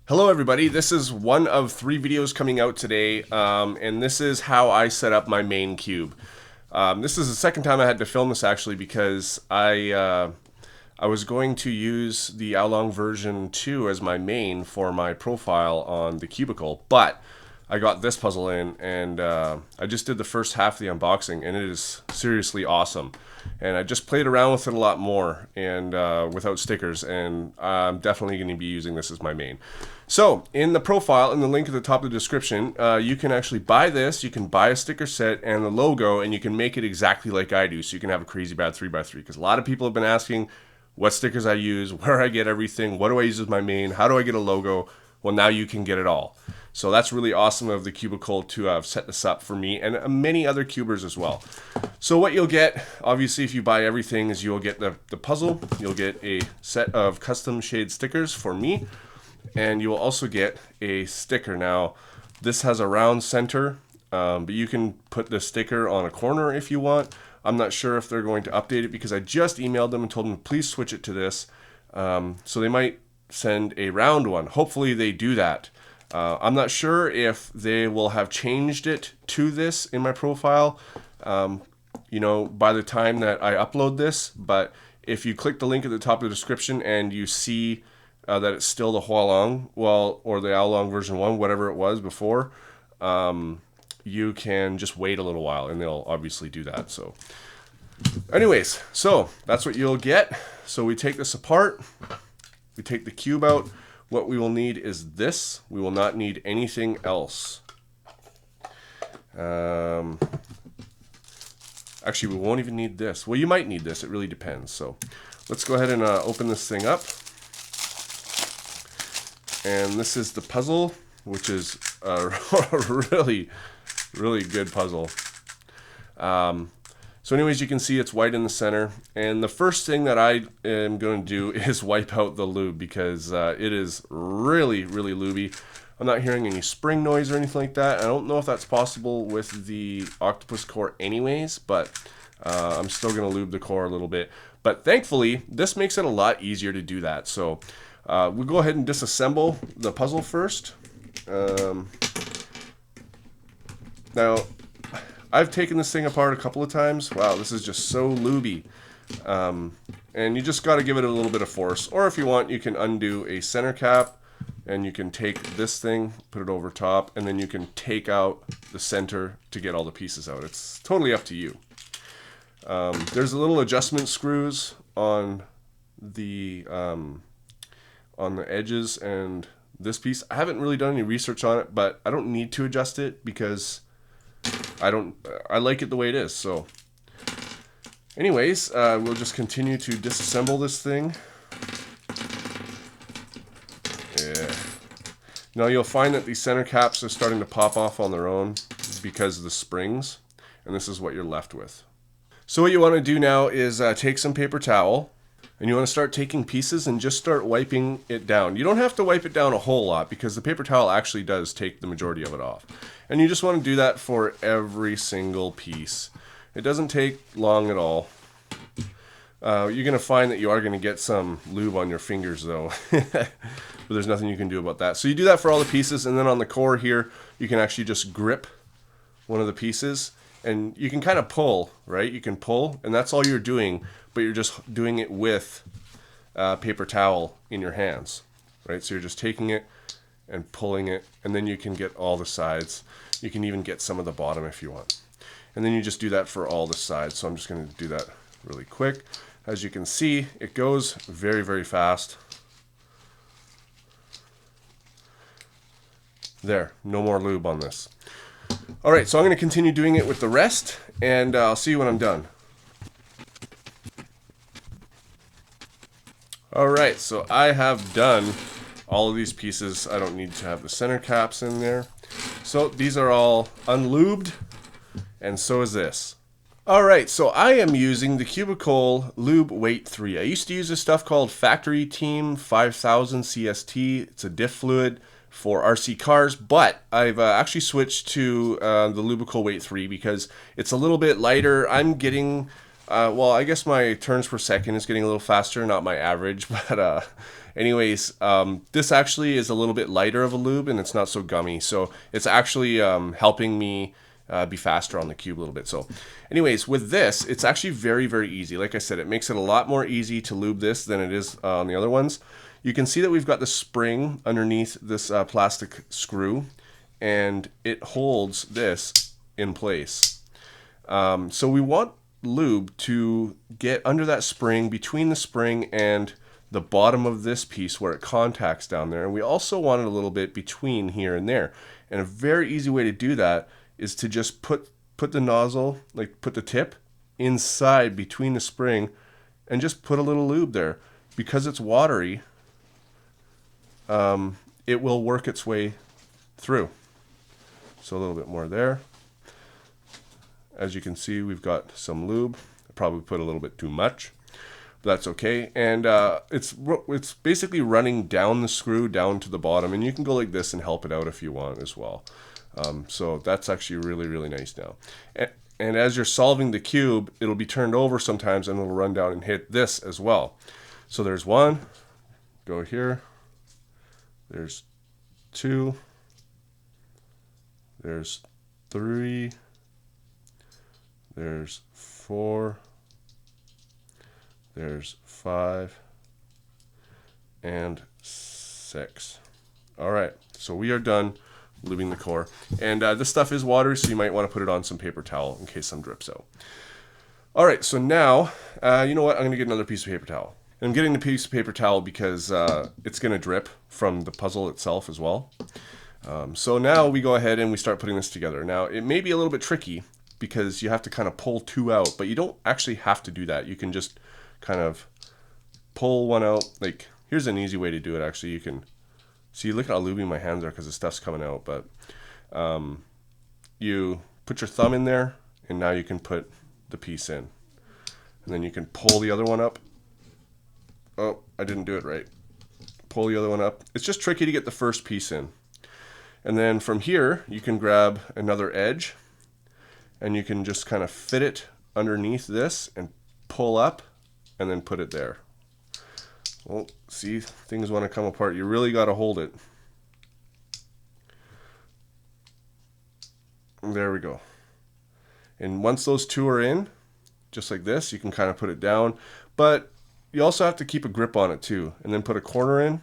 Hello everybody, this is one of 3 videos coming out today, and this is how I set up my main cube. This is the second time I had to film this actually because I was going to use the Along version 2 as my main for my profile on the cubicle, but I got this puzzle in and I just did the first half of the unboxing and it is seriously awesome. And I just played around with it a lot more and without stickers, and I'm definitely going to be using this as my main. So in the profile, in the link at the top of the description, you can actually buy this. You can buy a sticker set and the logo, and you can make it exactly like I do. So you can have a CrazyBad 3x3, because a lot of people have been asking what stickers I use, where I get everything, what do I use as my main, how do I get a logo? Well, now you can get it all. So that's really awesome of the Cubicle to have set this up for me and many other cubers as well. So what you'll get, obviously, if you buy everything, is you'll get the puzzle, you'll get a set of custom shade stickers for me, and you will also get a sticker. Now, this has a round center, but you can put the sticker on a corner if you want. I'm not sure if they're going to update it because I just emailed them and told them please switch it to this. So they might send a round one. Hopefully they do that. I'm not sure if they will have changed it to this in my profile, you know, by the time that I upload this. But if you click the link at the top of the description and you see that it's still the Hualong, well, or the Along version 1, whatever it was before, you can just wait a little while and they'll obviously do that. So anyways, so that's what you'll get. So we take this apart, we take the cube out. What we will need is this. We will not need anything else. Actually, we won't even need this. Well, you might need this. It really depends. So let's go ahead and open this thing up. And this is the puzzle, which is a really, really good puzzle. So anyways, you can see it's white in the center. And the first thing that I am going to do is wipe out the lube because it is really, really lubey. I'm not hearing any spring noise or anything like that. I don't know if that's possible with the octopus core anyways, but I'm still going to lube the core a little bit. But thankfully, this makes it a lot easier to do that. So we'll go ahead and disassemble the puzzle first. Now, I've taken this thing apart a couple of times. Wow, this is just so lubey. And you just got to give it a little bit of force. Or if you want, you can undo a center cap and you can take this thing, put it over top, and then you can take out the center to get all the pieces out. It's totally up to you. There's a little adjustment screws on the edges and this piece. I haven't really done any research on it, but I don't need to adjust it because I like it the way it is. So anyways, we'll just continue to disassemble this thing. Yeah. Now you'll find that these center caps are starting to pop off on their own because of the springs, and this is what you're left with. So what you want to do now is take some paper towel, and you want to start taking pieces and just start wiping it down. You don't have to wipe it down a whole lot because the paper towel actually does take the majority of it off. And you just want to do that for every single piece. It doesn't take long at all. You're going to find that you are going to get some lube on your fingers though. But there's nothing you can do about that. So you do that for all the pieces, and then on the core here, you can actually just grip one of the pieces. And you can kind of pull, right? You can pull, and that's all you're doing, but you're just doing it with paper towel in your hands, right? So you're just taking it and pulling it, and then you can get all the sides. You can even get some of the bottom if you want. And then you just do that for all the sides. So I'm just going to do that really quick. As you can see, it goes very, very fast. There, no more lube on this. All right, so I'm going to continue doing it with the rest, and I'll see you when I'm done. All right, so I have done all of these pieces. I don't need to have the center caps in there. So these are all unlubed, and so is this. All right, so I am using the Cubicle Lube Weight 3. I used to use this stuff called Factory Team 5000 CST. It's a diff fluid for RC cars, but I've actually switched to the Lubicle Weight 3 because it's a little bit lighter. I'm getting, well, I guess my turns per second is getting a little faster, not my average, but Anyways, this actually is a little bit lighter of a lube, and it's not so gummy. So it's actually helping me be faster on the cube a little bit. So anyways, with this, it's actually very, very easy. Like I said, it makes it a lot more easy to lube this than it is on the other ones. You can see that we've got the spring underneath this plastic screw, and it holds this in place. So we want lube to get under that spring, between the spring and the bottom of this piece where it contacts down there. And we also want it a little bit between here and there. And a very easy way to do that is to just put the nozzle, like put the tip inside between the spring and just put a little lube there. Because it's watery, it will work its way through. So a little bit more there. As you can see, we've got some lube. I probably put a little bit too much, but that's okay. And it's basically running down the screw down to the bottom, and you can go like this and help it out if you want as well. So that's actually really, really nice now. And as you're solving the cube, it'll be turned over sometimes, and it'll run down and hit this as well. So there's one, go here, there's two, there's three, there's four, there's 5, and 6. All right, so we are done lubing the core. And this stuff is watery, so you might want to put it on some paper towel in case some drips out. All right, so now, you know what? I'm going to get another piece of paper towel. And I'm getting the piece of paper towel because it's going to drip from the puzzle itself as well. So now we go ahead and we start putting this together. Now, it may be a little bit tricky because you have to kind of pull 2 out, but you don't actually have to do that. You can just kind of pull 1 out. Like, here's an easy way to do it, actually. You can see, look at how lubey my hands are because the stuff's coming out. But you put your thumb in there, and now you can put the piece in. And then you can pull the other one up. Oh, I didn't do it right. Pull the other one up. It's just tricky to get the first piece in. And then from here, you can grab another edge, and you can just kind of fit it underneath this and pull up and then put it there. Well, see, things want to come apart. You really got to hold it. And there we go. And once those 2 are in, just like this, you can kind of put it down. But you also have to keep a grip on it too. And then put a corner in,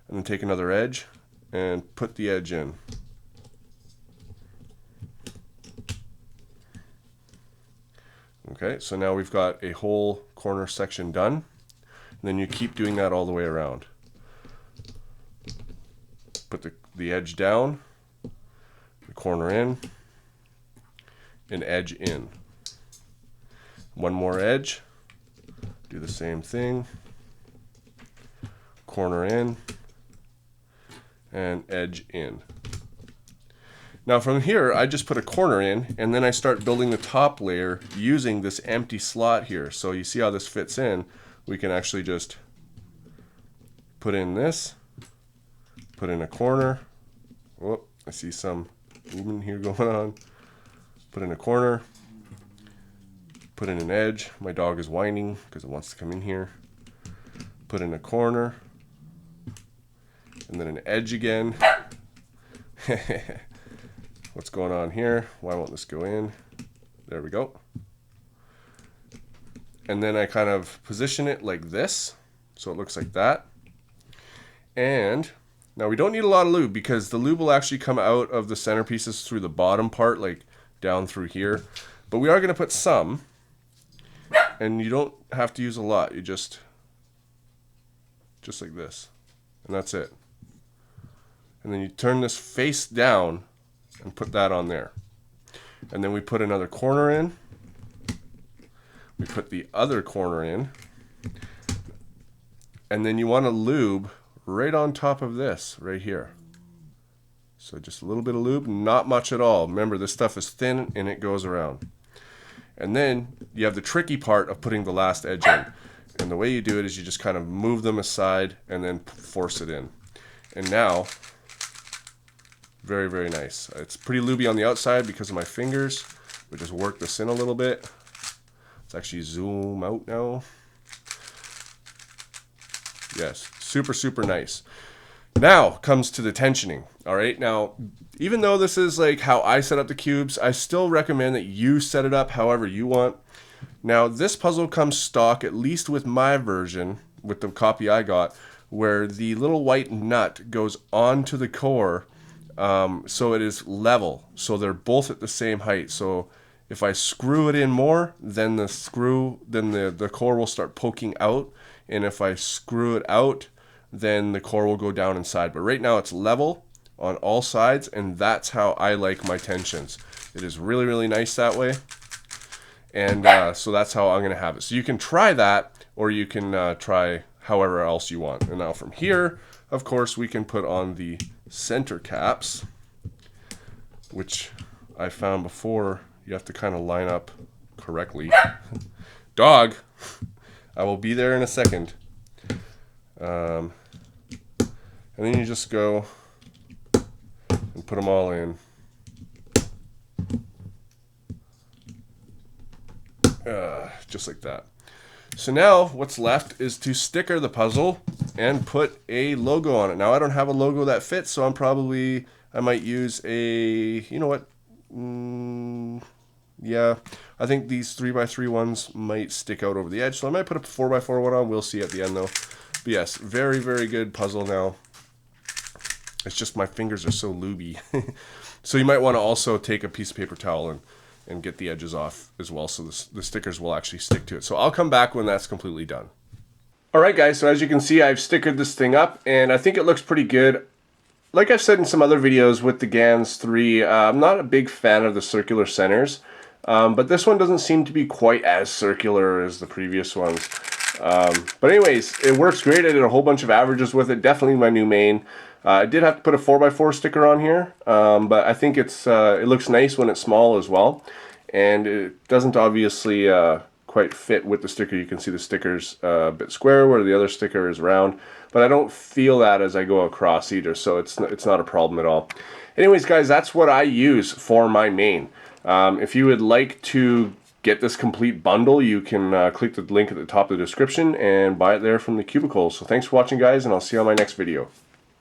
and then take another edge and put the edge in. Okay, so now we've got a whole corner section done. And then you keep doing that all the way around. Put the edge down, the corner in, and edge in. One more edge, do the same thing, corner in, and edge in. Now from here, I just put a corner in, and then I start building the top layer using this empty slot here. So you see how this fits in. We can actually just put in this, put in a corner. Whoop, I see some movement here going on. Put in a corner, put in an edge. My dog is whining because it wants to come in here. Put in a corner, and then an edge again. What's going on here? Why won't this go in? There we go. And then I kind of position it like this, so it looks like that. And now we don't need a lot of lube because the lube will actually come out of the centerpieces through the bottom part, like down through here. But we are going to put some, and you don't have to use a lot. You just like this, and that's it. And then you turn this face down and put that on there. And then we put another corner in. We put the other corner in. And then you want to lube right on top of this, right here. So just a little bit of lube, not much at all. Remember, this stuff is thin and it goes around. And then you have the tricky part of putting the last edge in. And the way you do it is you just kind of move them aside and then force it in. And now, very, very nice. It's pretty lubey on the outside because of my fingers. We just work this in a little bit. Let's actually zoom out now. Yes, super, super nice. Now comes to the tensioning. All right, now even though this is like how I set up the cubes, I still recommend that you set it up however you want. Now this puzzle comes stock, at least with my version, with the copy I got, where the little white nut goes onto the core, so it is level, so they're both at the same height. So if I screw it in more, then the core will start poking out, and if I screw it out, then the core will go down inside. But right now it's level on all sides, and that's how I like my tensions. It is really, really nice that way. And so that's how I'm going to have it. So you can try that, or you can try however else you want. And now from here, of course, we can put on the center caps, which I found before you have to kind of line up correctly. Dog! I will be there in a second. And then you just go and put them all in. Just like that. So now what's left is to sticker the puzzle and put a logo on it. Now I don't have a logo that fits, so I might use a, you know what? Yeah, I think these 3x3 ones might stick out over the edge, so I might put a 4x4 one on. We'll see at the end though. But yes, very, very good puzzle now. It's just my fingers are so lubey. So you might want to also take a piece of paper towel and get the edges off as well, so the stickers will actually stick to it. So I'll come back when that's completely done. Alright guys, so as you can see, I've stickered this thing up, and I think it looks pretty good. Like I've said in some other videos with the GANs 3, I'm not a big fan of the circular centers, but this one doesn't seem to be quite as circular as the previous ones. But anyways, it works great. I did a whole bunch of averages with it, definitely my new main. I did have to put a 4x4 sticker on here, but I think it looks nice when it's small as well. And it doesn't obviously quite fit with the sticker. You can see the sticker's a bit square where the other sticker is round. But I don't feel that as I go across either, so it's not a problem at all. Anyways, guys, that's what I use for my main. If you would like to get this complete bundle, you can click the link at the top of the description and buy it there from the cubicle. So thanks for watching, guys, and I'll see you on my next video.